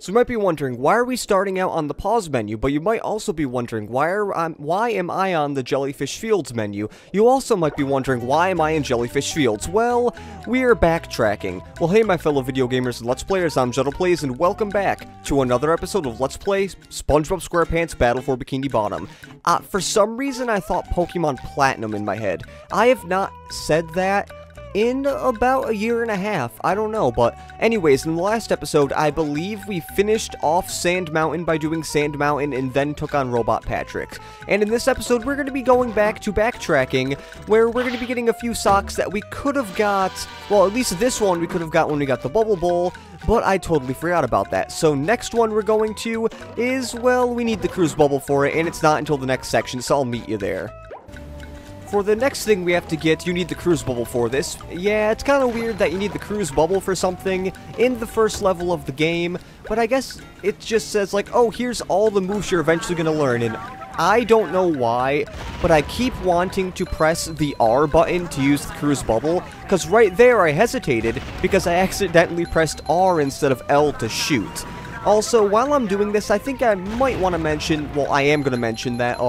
So you might be wondering, why are we starting out on the pause menu? But you might also be wondering, why am I on the Jellyfish Fields menu? You also might be wondering, why am I in Jellyfish Fields? Well, we're backtracking. Well, hey my fellow video gamers and Let's Players, I'm JettlePlays, and welcome back to another episode of Let's Play Spongebob Squarepants Battle for Bikini Bottom. For some reason I thought Pokemon Platinum in my head. I have not said that in about a year and a half, I don't know, but anyways, in the last episode, I believe we finished off Sand Mountain by doing Sand Mountain and then took on Robot Patrick. And in this episode, we're going to be going back to backtracking, where we're going to be getting a few socks that we could have got, well, at least this one we could have got when we got the Bubble Bowl, but I totally forgot about that. So next one we're going to is, well, we need the Cruise Bubble for it, and it's not until the next section, so I'll meet you there. For the next thing we have to get, you need the Cruise Bubble for this. Yeah, it's kind of weird that you need the Cruise Bubble for something in the first level of the game, but I guess it just says like, oh, here's all the moves you're eventually going to learn, and I don't know why, but I keep wanting to press the R button to use the Cruise Bubble, because right there I hesitated because I accidentally pressed R instead of L to shoot. Also, while I'm doing this, I think I might want to mention, well, I am going to mention that,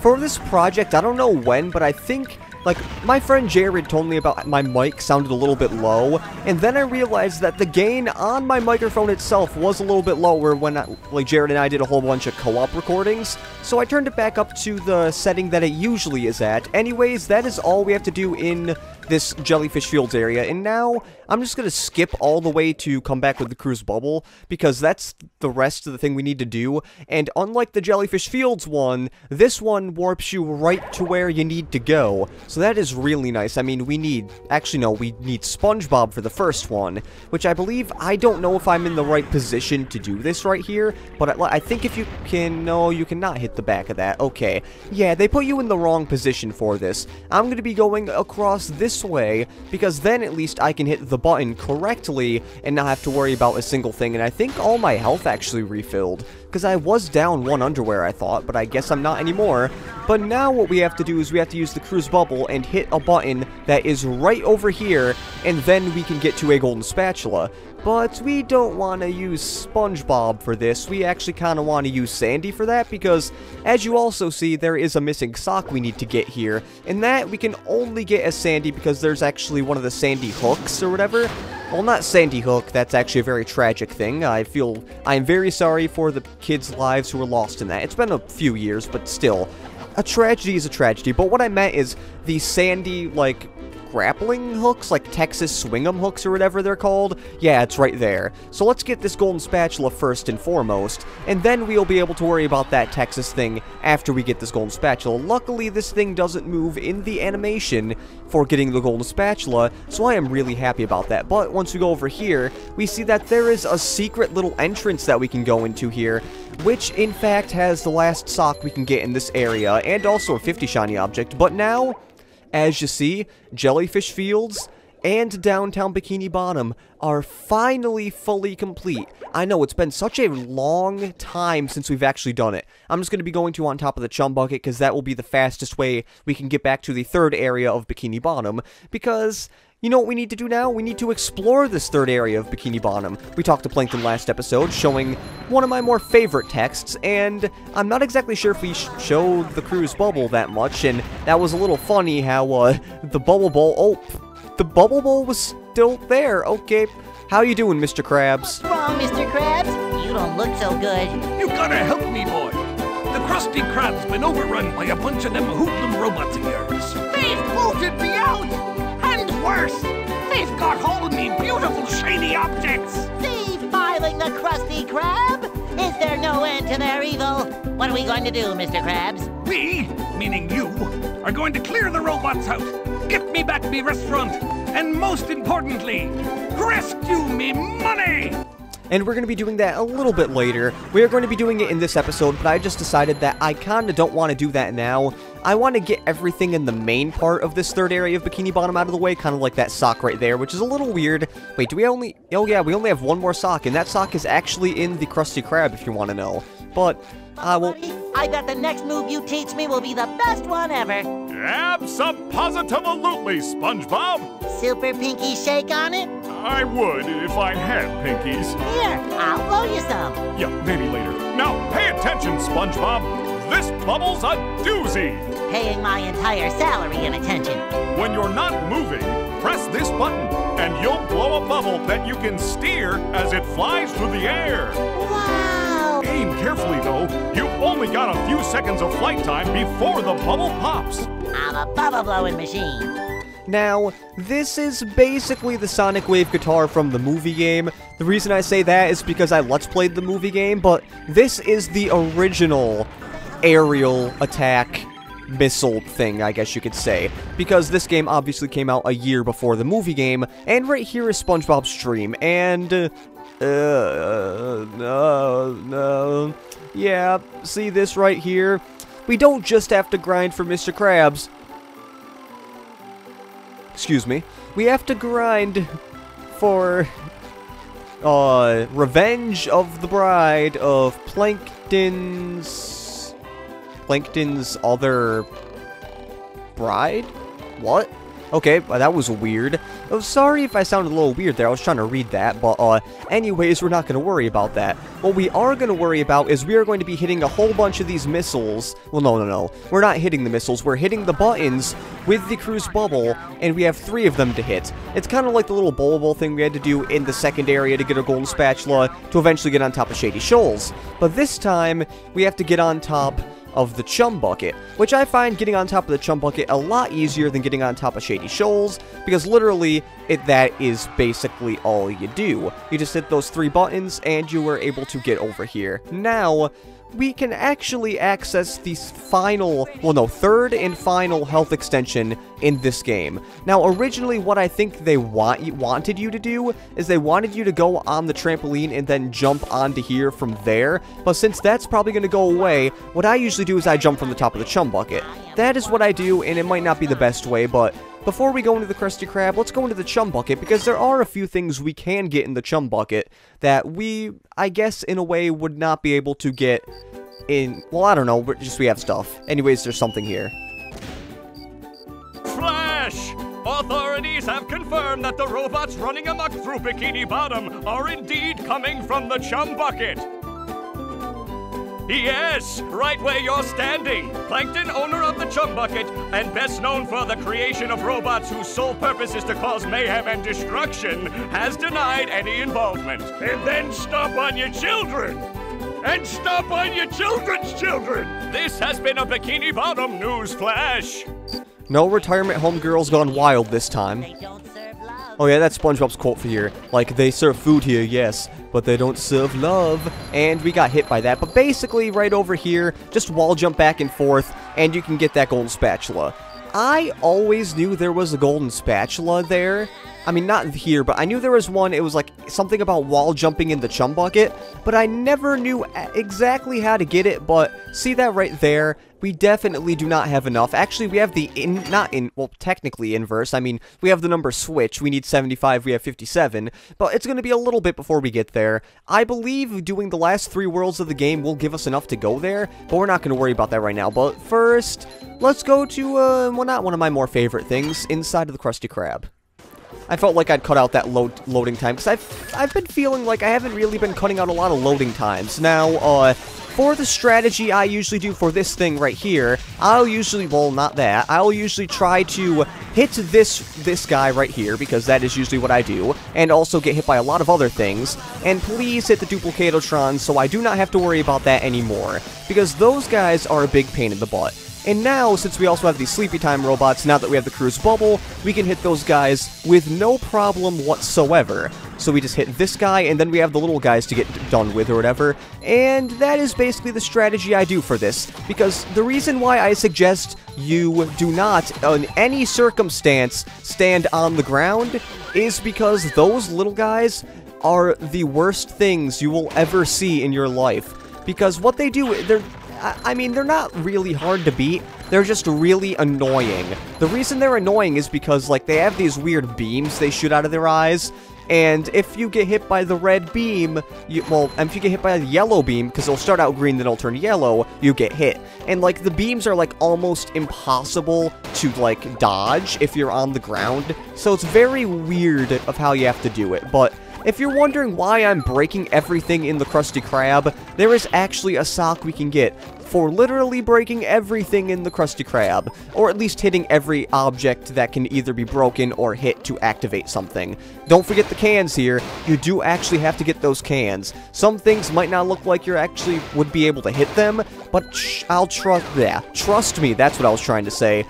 for this project, I don't know when, but I think, like, my friend Jared told me about my mic sounded a little bit low, and then I realized that the gain on my microphone itself was a little bit lower when, like, Jared and I did a whole bunch of co-op recordings, so I turned it back up to the setting that it usually is at. Anyways, that is all we have to do in this Jellyfish Fields area, and now I'm just going to skip all the way to come back with the Cruise Bubble, because that's the rest of the thing we need to do, and unlike the Jellyfish Fields one, this one warps you right to where you need to go, so that is really nice. I mean, we need Spongebob for the first one, which I believe, I don't know if I'm in the right position to do this right here, but I think if you can, no, you cannot hit the back of that. Okay, yeah, they put you in the wrong position for this. I'm going to be going across this way, because then at least I can hit the button correctly and not have to worry about a single thing, and I think all my health actually refilled, because I was down one underwear, I thought, but I guess I'm not anymore. But now what we have to do is we have to use the Cruise Bubble and hit a button that is right over here, and then we can get to a golden spatula. But we don't want to use SpongeBob for this. We actually kind of want to use Sandy for that, because as you also see, there is a missing sock we need to get here, and that we can only get as Sandy because there's actually one of the Sandy hooks or whatever. Well, not Sandy Hook, that's actually a very tragic thing. I'm very sorry for the kids' lives who were lost in that. It's been a few years, but still, a tragedy is a tragedy. But what I meant is the Sandy, like, grappling hooks, like Texas Swing'em hooks or whatever they're called. Yeah, it's right there. So let's get this golden spatula first and foremost, and then we'll be able to worry about that Texas thing after we get this golden spatula. Luckily, this thing doesn't move in the animation for getting the golden spatula, so I am really happy about that. But once we go over here, we see that there is a secret little entrance that we can go into here, which in fact has the last sock we can get in this area, and also a 50 shiny object. But now, as you see, Jellyfish Fields and downtown Bikini Bottom are finally fully complete. I know, it's been such a long time since we've actually done it. I'm just going to be going to on top of the chum bucket, because that will be the fastest way we can get back to the third area of Bikini Bottom, because you know what we need to do now? We need to explore this third area of Bikini Bottom. We talked to Plankton last episode, showing one of my more favorite texts, and I'm not exactly sure if we showed the Cruise Bubble that much, and that was a little funny how, the Bubble Bowl, the Bubble Bowl was still there. Okay, how you doing, Mr. Krabs? What's wrong, Mr. Krabs? You don't look so good. You gotta help me, boy. The Krusty Krab's been overrun by a bunch of them hoodlum robots of yours. They've bolted me out! And worse, they've got hold of me beautiful shiny objects! Defiling the Krusty Krab? Is there no end to their evil? What are we going to do, Mr. Krabs? We, meaning you, are going to clear the robots out, get me back me restaurant, and most importantly, rescue me money! And we're going to be doing that a little bit later. We are going to be doing it in this episode, but I just decided that I kind of don't want to do that now. I want to get everything in the main part of this third area of Bikini Bottom out of the way, kind of like that sock right there, which is a little weird. Wait, do we only... Oh yeah, we only have one more sock, and that sock is actually in the Krusty Krab, if you want to know. But, well... I bet the next move you teach me will be the best one ever. Abso-positively, SpongeBob! Super pinky shake on it? I would if I had pinkies. Here, I'll blow you some. Yeah, maybe later. Now, pay attention, SpongeBob. This bubble's a doozy. Paying my entire salary in attention. When you're not moving, press this button, and you'll blow a bubble that you can steer as it flies through the air. Wow! Aim carefully, though. You've only got a few seconds of flight time before the bubble pops. I'm a bubble blowing machine. Now, this is basically the Sonic Wave guitar from the movie game. The reason I say that is because I Let's Played the movie game, but this is the original aerial attack missile thing, I guess you could say, because this game obviously came out a year before the movie game, and right here is SpongeBob's dream, and, no, yeah, see this right here? We don't just have to grind for Mr. Krabs. Excuse me. We have to grind for, Revenge of the Bride of Plankton's other bride? What? Okay, that was weird. Oh, sorry if I sounded a little weird there. I was trying to read that, but, anyways, we're not going to worry about that. What we are going to worry about is we are going to be hitting a whole bunch of these missiles. Well, no. We're not hitting the missiles. We're hitting the buttons with the cruise bubble, and we have 3 of them to hit. It's kind of like the little bowl thing we had to do in the second area to get a golden spatula to eventually get on top of Shady Shoals. But this time, we have to get on top of the Chum Bucket, which I find getting on top of the Chum Bucket a lot easier than getting on top of Shady Shoals, because literally, that is basically all you do. You just hit those 3 buttons, and you were able to get over here. Now, we can actually access the third and final health extension in this game. Now, originally, what I think they wanted you to do is they wanted you to go on the trampoline and then jump onto here from there, but since that's probably going to go away, what I usually do is I jump from the top of the Chum Bucket. That is what I do, and it might not be the best way, but before we go into the Krusty Krab, let's go into the Chum Bucket, because there are a few things we can get in the Chum Bucket that we, I guess, in a way, would not be able to get in, well, I don't know, but just we have stuff. Anyways, there's something here. Flash! Authorities have confirmed that the robots running amok through Bikini Bottom are indeed coming from the Chum Bucket. Yes, right where you're standing. Plankton, owner of the Chum Bucket, and best known for the creation of robots whose sole purpose is to cause mayhem and destruction, has denied any involvement. And then stomp on your children! And stomp on your children's children! This has been a Bikini Bottom news flash. No retirement home girls gone wild this time. They don't serve love. Oh yeah, that's SpongeBob's quote for here. Like, they serve food here, yes, but they don't serve love. And we got hit by that. But basically, right over here, just wall jump back and forth, and you can get that golden spatula. I always knew there was a golden spatula there. I mean, not here, but I knew there was one. It was like something about wall jumping in the Chum Bucket, but I never knew exactly how to get it. But see that right there? We definitely do not have enough. Actually, we have the well, technically inverse. I mean, we have the number switch. We need 75, we have 57, but it's going to be a little bit before we get there. I believe doing the last 3 worlds of the game will give us enough to go there, but we're not going to worry about that right now. But first, let's go to, well, not one of my more favorite things, inside of the Krusty Krab. I felt like I'd cut out that loading time, because I've been feeling like I haven't really been cutting out a lot of loading times. Now, for the strategy I usually do for this thing right here, I'll usually, well, not that, I'll usually try to hit this guy right here, because that is usually what I do, and also get hit by a lot of other things, and please hit the Duplicatotrons so I do not have to worry about that anymore, because those guys are a big pain in the butt. And now, since we also have these Sleepy Time robots, now that we have the Cruise Bubble, we can hit those guys with no problem whatsoever. So we just hit this guy, and then we have the little guys to get done with or whatever. And that is basically the strategy I do for this. Because the reason why I suggest you do not, in any circumstance, stand on the ground is because those little guys are the worst things you will ever see in your life. Because what they do, I mean, they're not really hard to beat. They're just really annoying. The reason they're annoying is because, like, they have these weird beams they shoot out of their eyes. And if you get hit by the red beam, if you get hit by the yellow beam, because it'll start out green, then it'll turn yellow, you get hit. And, like, the beams are, like, almost impossible to, like, dodge if you're on the ground. So it's very weird of how you have to do it. But if you're wondering why I'm breaking everything in the Krusty Krab, there is actually a sock we can get for literally breaking everything in the Krusty Krab, or at least hitting every object that can either be broken or hit to activate something. Don't forget the cans here. You do actually have to get those cans. Some things might not look like you actually would be able to hit them, but trust me, that's what I was trying to say.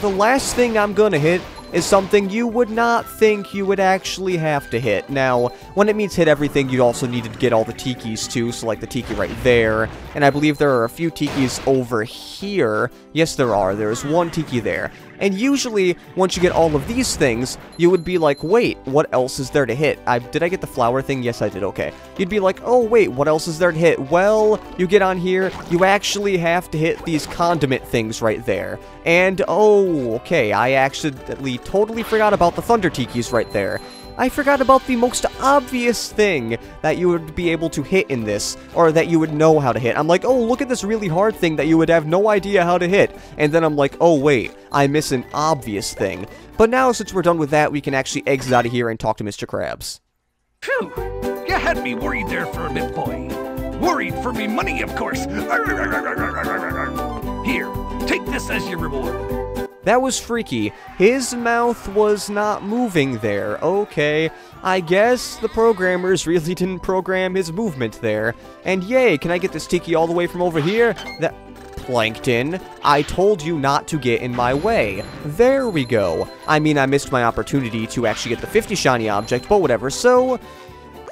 The last thing I'm gonna hit is something you would not think you would actually have to hit. Now, when it means hit everything, you'd also need to get all the tikis too, so like the tiki right there, and I believe there are a few tikis over here. Yes, there are. There's one tiki there. And usually, once you get all of these things, you would be like, wait, what else is there to hit? Did I get the flower thing? Yes, I did. Okay. You'd be like, oh, wait, what else is there to hit? Well, you get on here, you actually have to hit these condiment things right there. And, oh, okay, I accidentally totally forgot about the Thunder Tikis right there. I forgot about the most obvious thing that you would be able to hit in this, or that you would know how to hit. I'm like, oh, look at this really hard thing that you would have no idea how to hit. And then I'm like, oh, wait, I miss an obvious thing. But now, since we're done with that, we can actually exit out of here and talk to Mr. Krabs. Phew! You had me worried there for a bit, boy. Worried for me money, of course. Here, take this as your reward. That was freaky. His mouth was not moving there. Okay, I guess the programmers really didn't program his movement there. And yay, can I get this tiki all the way from over here? That Plankton, I told you not to get in my way. There we go. I mean, I missed my opportunity to actually get the 50 shiny object, but whatever. So,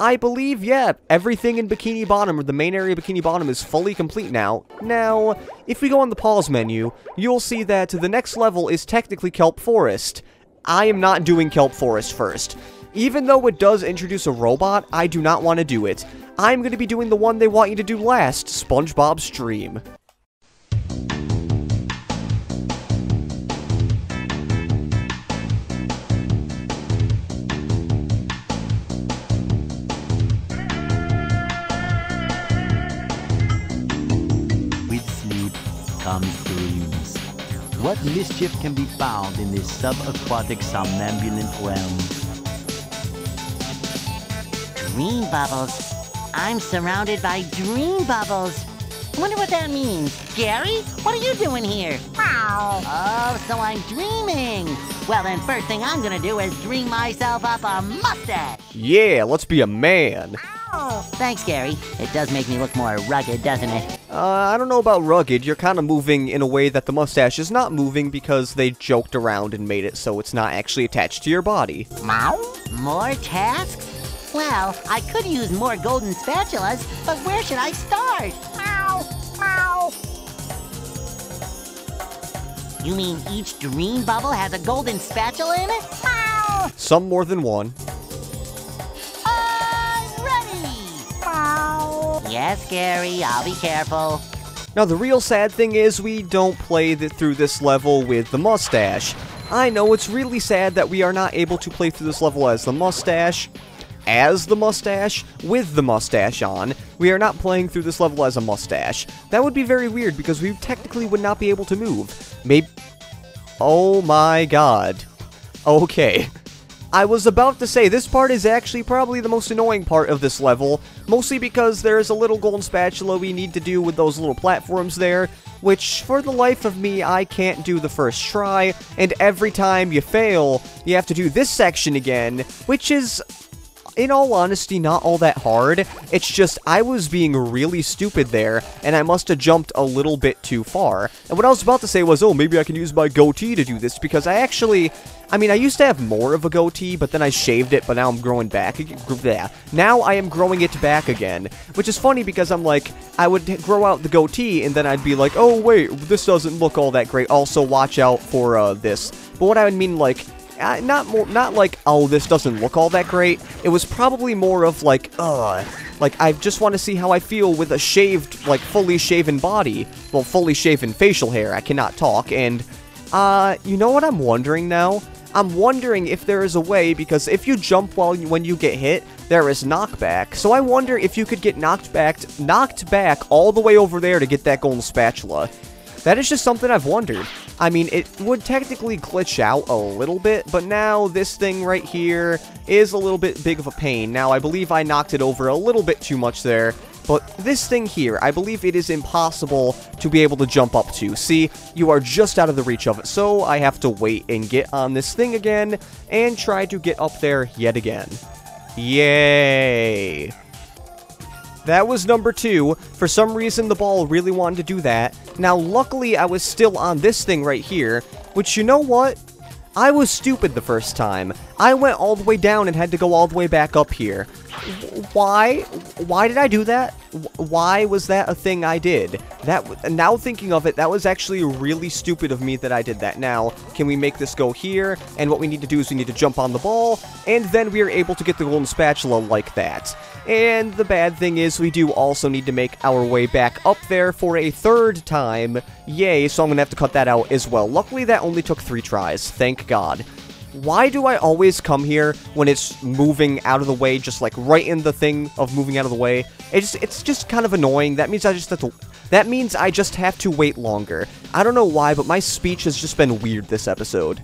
I believe, yeah, everything in Bikini Bottom, or the main area of Bikini Bottom, is fully complete now. Now, if we go on the pause menu, you'll see that the next level is technically Kelp Forest. I am not doing Kelp Forest first. Even though it does introduce a robot, I do not want to do it. I'm going to be doing the one they want you to do last, SpongeBob's Dream. Comes dreams. What mischief can be found in this subaquatic somnambulant realm? Dream bubbles. I'm surrounded by dream bubbles. Wonder what that means. Gary, what are you doing here? Oh, so I'm dreaming. Well, then first thing I'm gonna do is dream myself up a mustache. Yeah, let's be a man. Thanks, Gary. It does make me look more rugged, doesn't it? I don't know about rugged. You're kind of moving in a way that the mustache is not moving because they joked around and made it so it's not actually attached to your body. More tasks? Well, I could use more golden spatulas, but where should I start? You mean each dream bubble has a golden spatula in it? Some more than one. Yes, Gary, I'll be careful. Now, the real sad thing is we don't play through this level with the mustache. I know it's really sad that we are not able to play through this level as the mustache, with the mustache on. We are not playing through this level as a mustache. That would be very weird because we technically would not be able to move. Maybe... Oh my god. Okay. I was about to say, this part is actually probably the most annoying part of this level, mostly because there's a little golden spatula we need to do with those little platforms there, which, for the life of me, I can't do the first try, and every time you fail, you have to do this section again, which is, in all honesty, not all that hard. It's just, I was being really stupid there, and I must have jumped a little bit too far. And what I was about to say was, oh, maybe I can use my goatee to do this, because I actually... I mean, I used to have more of a goatee, but then I shaved it, but now I'm growing back again. Now I am growing it back again, which is funny because I'm like, I would grow out the goatee, and then I'd be like, oh, wait, this doesn't look all that great. Also, watch out for this. But what I would mean, like, not like, oh, this doesn't look all that great. It was probably more of like, Like, I just want to see how I feel with a shaved, like, fully shaven body. Well, fully shaven facial hair. I cannot talk. And, you know what I'm wondering now? I'm wondering if there is a way, because if you jump when you get hit, there is knockback. So I wonder if you could get knocked back all the way over there to get that golden spatula. That is just something I've wondered. I mean, it would technically glitch out a little bit, but now this thing right here is a little bit big of a pain. Now, I believe I knocked it over a little bit too much there, but this thing here, I believe it is impossible to be able to jump up to. See, you are just out of the reach of it, so I have to wait and get on this thing again and try to get up there yet again. Yay! That was number 2. For some reason, the ball really wanted to do that. Now, luckily, I was still on this thing right here, which, you know what? I was stupid the first time. I went all the way down and had to go all the way back up here. Why? Why did I do that? Why was that a thing I did? Now thinking of it, that was actually really stupid of me that I did that. Now, can we make this go here? And what we need to do is we need to jump on the ball, and then we are able to get the golden spatula like that. And the bad thing is we do also need to make our way back up there for a 3rd time. Yay, so I'm going to have to cut that out as well. Luckily, that only took 3 tries. Thank God. Why do I always come here when it's moving out of the way, just like right in the thing of moving out of the way? It's just kind of annoying. That means I just have to wait longer. I don't know why, but my speech has just been weird this episode.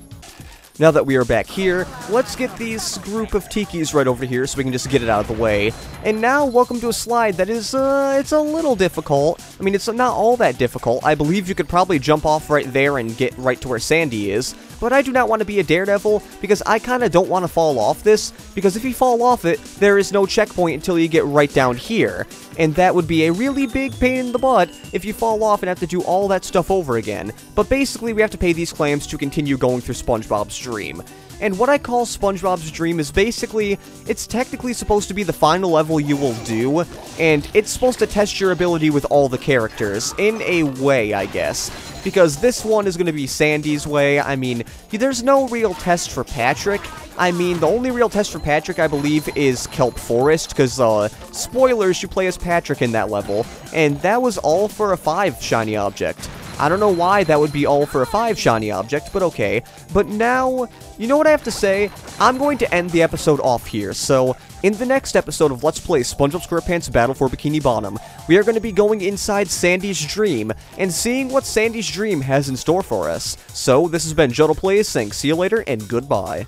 Now that we are back here, let's get these group of tikis right over here so we can just get it out of the way. And now, welcome to a slide that is, it's a little difficult. I mean, it's not all that difficult. I believe you could probably jump off right there and get right to where Sandy is. But I do not want to be a daredevil, because I kind of don't want to fall off this, because if you fall off it, there is no checkpoint until you get right down here. And that would be a really big pain in the butt if you fall off and have to do all that stuff over again. But basically, we have to pay these clams to continue going through SpongeBob's dream. And what I call SpongeBob's dream is basically, it's technically supposed to be the final level you will do, and it's supposed to test your ability with all the characters, in a way, I guess. Because this one is going to be Sandy's way. I mean, there's no real test for Patrick. I mean, the only real test for Patrick, I believe, is Kelp Forest, because, spoilers, you play as Patrick in that level, and that was all for a 5 shiny object. I don't know why that would be all for a 5 shiny object, but okay. But now, you know what I have to say? I'm going to end the episode off here, so in the next episode of Let's Play Spongebob Squarepants Battle for Bikini Bottom, we are going to be going inside Sandy's dream and seeing what Sandy's dream has in store for us. So, this has been Jotto Plays saying see you later and goodbye.